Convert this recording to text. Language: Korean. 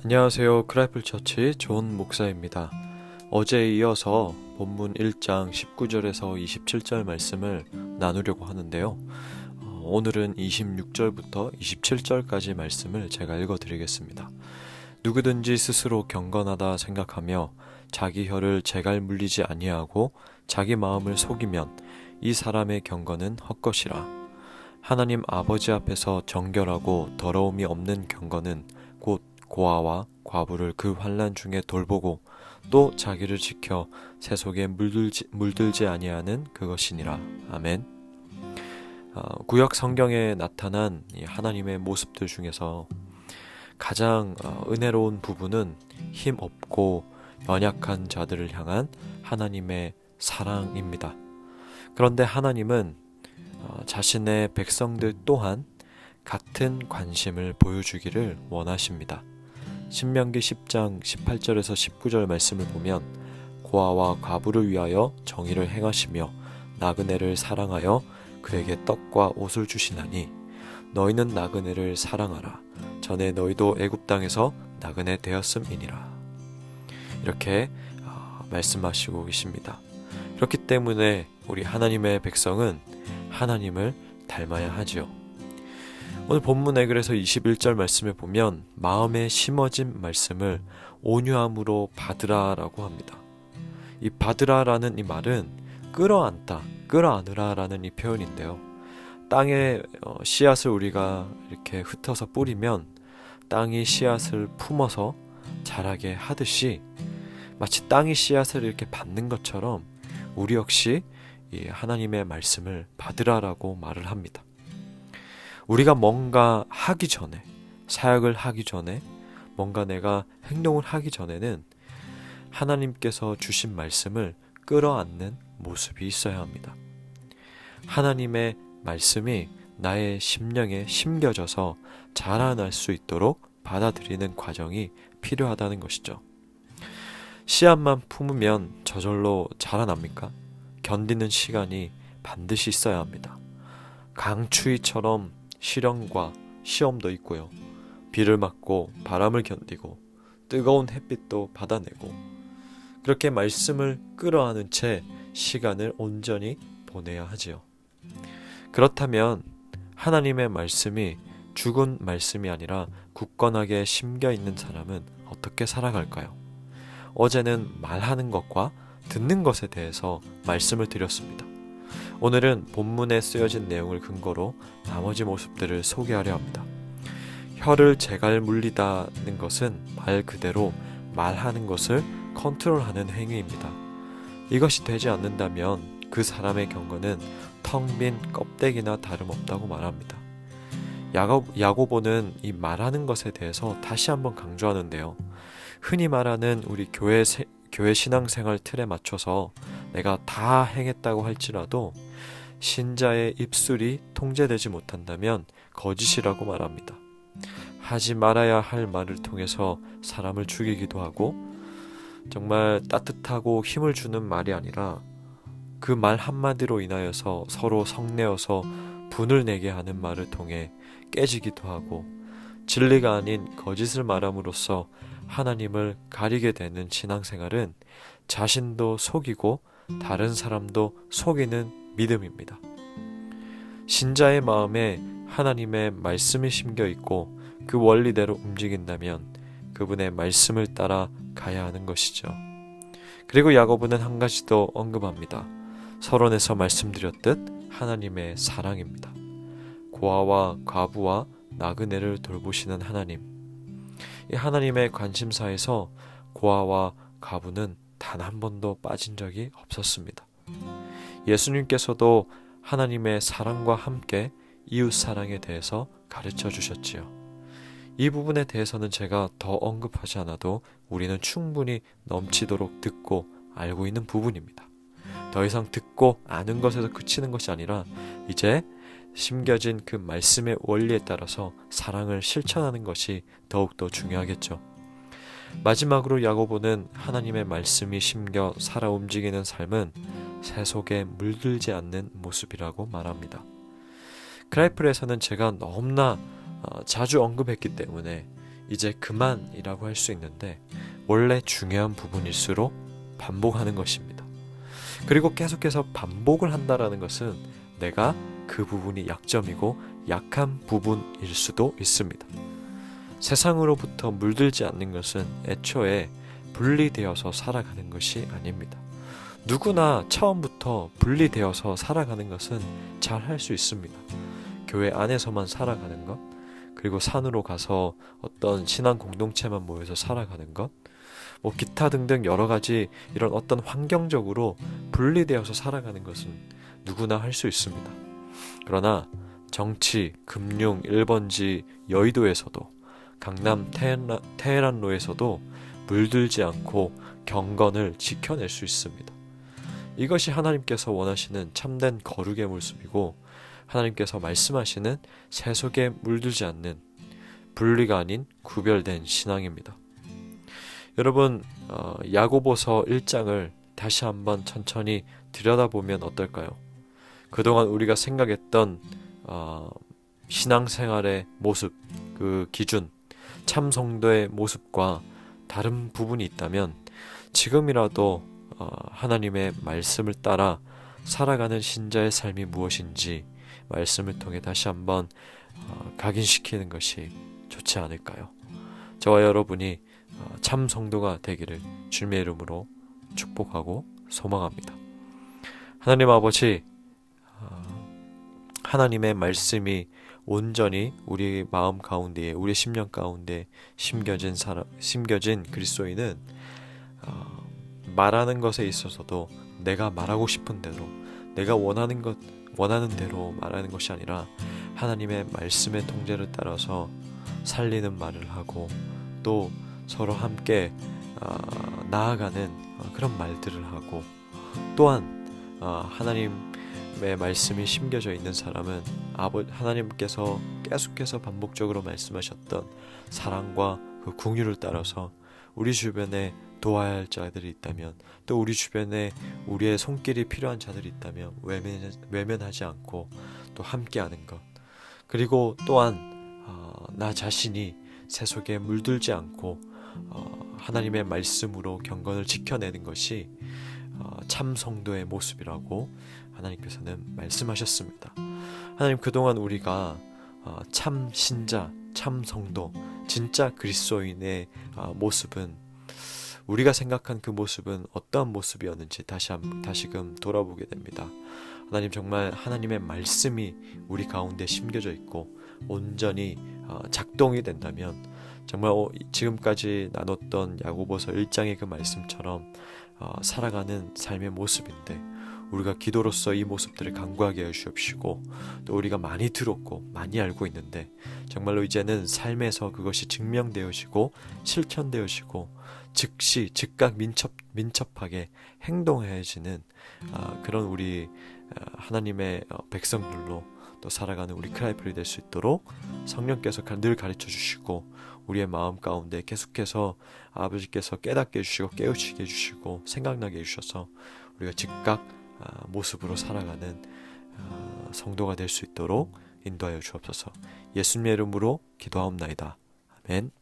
안녕하세요. 크라이플 처치 존 목사입니다. 어제에 이어서 본문 1장 19절에서 27절 말씀을 나누려고 하는데요. 오늘은 26절부터 27절까지 말씀을 제가 읽어드리겠습니다. 누구든지 스스로 경건하다 생각하며 자기 혀를 재갈 물리지 아니하고 자기 마음을 속이면 이 사람의 경건은 헛것이라. 하나님 아버지 앞에서 정결하고 더러움이 없는 경건은 곧 고아와 과부를 그 환난 중에 돌보고 또 자기를 지켜 세속에 물들지 아니하는 그것이니라. 아멘. 구약 성경에 나타난 이 하나님의 모습들 중에서 가장 은혜로운 부분은 힘 없고 연약한 자들을 향한 하나님의 사랑입니다. 그런데 하나님은 자신의 백성들 또한 같은 관심을 보여주기를 원하십니다. 신명기 10장 18절에서 19절 말씀을 보면 고아와 과부를 위하여 정의를 행하시며 나그네를 사랑하여 그에게 떡과 옷을 주시나니 너희는 나그네를 사랑하라. 전에 너희도 애굽 땅에서 나그네 되었음이니라. 이렇게 말씀하시고 계십니다. 그렇기 때문에 우리 하나님의 백성은 하나님을 닮아야 하지요. 오늘 본문에 그래서 21절 말씀에 보면 마음에 심어진 말씀을 온유함으로 받으라 라고 합니다. 이 받으라 라는 이 말은 끌어안다, 끌어안으라 라는 이 표현인데요. 땅에 씨앗을 우리가 이렇게 흩어서 뿌리면 땅이 씨앗을 품어서 자라게 하듯이 마치 땅이 씨앗을 이렇게 받는 것처럼 우리 역시 이 하나님의 말씀을 받으라라고 말을 합니다. 우리가 뭔가 하기 전에, 사역을 하기 전에, 뭔가 내가 행동을 하기 전에는 하나님께서 주신 말씀을 끌어안는 모습이 있어야 합니다. 하나님의 말씀이 나의 심령에 심겨져서 자라날 수 있도록 받아들이는 과정이 필요하다는 것이죠. 씨앗만 품으면 저절로 자라납니까? 견디는 시간이 반드시 있어야 합니다. 강추위처럼 실현과 시험도 있고요. 비를 맞고 바람을 견디고 뜨거운 햇빛도 받아내고 그렇게 말씀을 끌어안은 채 시간을 온전히 보내야 하지요. 그렇다면 하나님의 말씀이 죽은 말씀이 아니라 굳건하게 심겨 있는 사람은 어떻게 살아갈까요? 어제는 말하는 것과 듣는 것에 대해서 말씀을 드렸습니다. 오늘은 본문에 쓰여진 내용을 근거로 나머지 모습들을 소개하려 합니다. 혀를 재갈 물리다는 것은 말 그대로 말하는 것을 컨트롤하는 행위입니다. 이것이 되지 않는다면 그 사람의 경건은 텅 빈 껍데기나 다름없다고 말합니다. 야고보는 이 말하는 것에 대해서 다시 한번 강조하는데요. 흔히 말하는 우리 교회 신앙생활 틀에 맞춰서 내가 다 행했다고 할지라도 신자의 입술이 통제되지 못한다면 거짓이라고 말합니다. 하지 말아야 할 말을 통해서 사람을 죽이기도 하고 정말 따뜻하고 힘을 주는 말이 아니라 그 말 한마디로 인하여서 서로 성내어서 분을 내게 하는 말을 통해 깨지기도 하고 진리가 아닌 거짓을 말함으로써 하나님을 가리게 되는 신앙생활은 자신도 속이고 다른 사람도 속이는 믿음입니다. 신자의 마음에 하나님의 말씀이 심겨 있고 그 원리대로 움직인다면 그분의 말씀을 따라 가야 하는 것이죠. 그리고 야고보는 한 가지 더 언급합니다. 서론에서 말씀드렸듯 하나님의 사랑입니다. 고아와 과부와 나그네를 돌보시는 하나님. 이 하나님의 관심사에서 고아와 과부는 단 한 번도 빠진 적이 없었습니다. 예수님께서도 하나님의 사랑과 함께 이웃 사랑에 대해서 가르쳐 주셨지요. 이 부분에 대해서는 제가 더 언급하지 않아도 우리는 충분히 넘치도록 듣고 알고 있는 부분입니다. 더 이상 듣고 아는 것에서 그치는 것이 아니라 이제 심겨진 그 말씀의 원리에 따라서 사랑을 실천하는 것이 더욱더 중요하겠죠. 마지막으로 야고보는 하나님의 말씀이 심겨 살아 움직이는 삶은 세속에 물들지 않는 모습이라고 말합니다. 크라이플에서는 제가 너무나 자주 언급했기 때문에 이제 그만이라고 할 수 있는데 원래 중요한 부분일수록 반복하는 것입니다. 그리고 계속해서 반복을 한다라는 것은 내가 그 부분이 약점이고 약한 부분일 수도 있습니다. 세상으로부터 물들지 않는 것은 애초에 분리되어서 살아가는 것이 아닙니다. 누구나 처음부터 분리되어서 살아가는 것은 잘 할 수 있습니다. 교회 안에서만 살아가는 것, 그리고 산으로 가서 어떤 신앙 공동체만 모여서 살아가는 것, 뭐 기타 등등 여러 가지 이런 어떤 환경적으로 분리되어서 살아가는 것은 누구나 할 수 있습니다. 그러나 정치, 금융, 1번지 여의도에서도 강남 테헤란로에서도 물들지 않고 경건을 지켜낼 수 있습니다. 이것이 하나님께서 원하시는 참된 거룩의 모습이고 하나님께서 말씀하시는 세속에 물들지 않는 분리가 아닌 구별된 신앙입니다. 여러분, 야고보서 1장을 다시 한번 천천히 들여다보면 어떨까요? 그동안 우리가 생각했던 신앙생활의 모습, 그 기준, 참 성도의 모습과 다른 부분이 있다면 지금이라도 하나님의 말씀을 따라 살아가는 신자의 삶이 무엇인지 말씀을 통해 다시 한번 각인시키는 것이 좋지 않을까요? 저와 여러분이 참 성도가 되기를 주님의 이름으로 축복하고 소망합니다. 하나님 아버지, 하나님의 말씀이 온전히 우리 마음 가운데에, 우리 심령 가운데 심겨진 그리스도인은 말하는 것에 있어서도 내가 말하고 싶은 대로, 내가 원하는 대로 말하는 것이 아니라 하나님의 말씀의 통제를 따라서 살리는 말을 하고 또 서로 함께 나아가는 그런 말들을 하고, 또한 하나님의 말씀이 심겨져 있는 사람은 하나님께서 계속해서 반복적으로 말씀하셨던 사랑과 그 긍휼을 따라서 우리 주변에 도와야 할 자들이 있다면, 또 우리 주변에 우리의 손길이 필요한 자들이 있다면 외면하지 않고 또 함께하는 것, 그리고 또한 나 자신이 세속에 물들지 않고 하나님의 말씀으로 경건을 지켜내는 것이 참 성도의 모습이라고 하나님께서는 말씀하셨습니다. 하나님, 그동안 우리가 참 신자, 참 성도, 진짜 그리스도인의 모습은, 우리가 생각한 그 모습은 어떠한 모습이었는지 다시금 돌아보게 됩니다. 하나님, 정말 하나님의 말씀이 우리 가운데 심겨져 있고 온전히 작동이 된다면 정말 지금까지 나눴던 야고보서 1장의 그 말씀처럼 살아가는 삶의 모습인데, 우리가 기도로서 이 모습들을 간구하게 해 주옵시고, 또 우리가 많이 들었고 많이 알고 있는데 정말로 이제는 삶에서 그것이 증명되어지고 실천되어지고 즉시 즉각 민첩하게 행동해지는 그런 우리 하나님의 백성들로 또 살아가는 우리 크라이플이 될 수 있도록 성령께서 늘 가르쳐 주시고, 우리의 마음 가운데 계속해서 아버지께서 깨닫게 해주시고 깨우치게 해주시고 생각나게 해주셔서 우리가 즉각 모습으로 살아가는 성도가 될 수 있도록 인도하여 주옵소서. 예수님의 이름으로 기도하옵나이다. 아멘.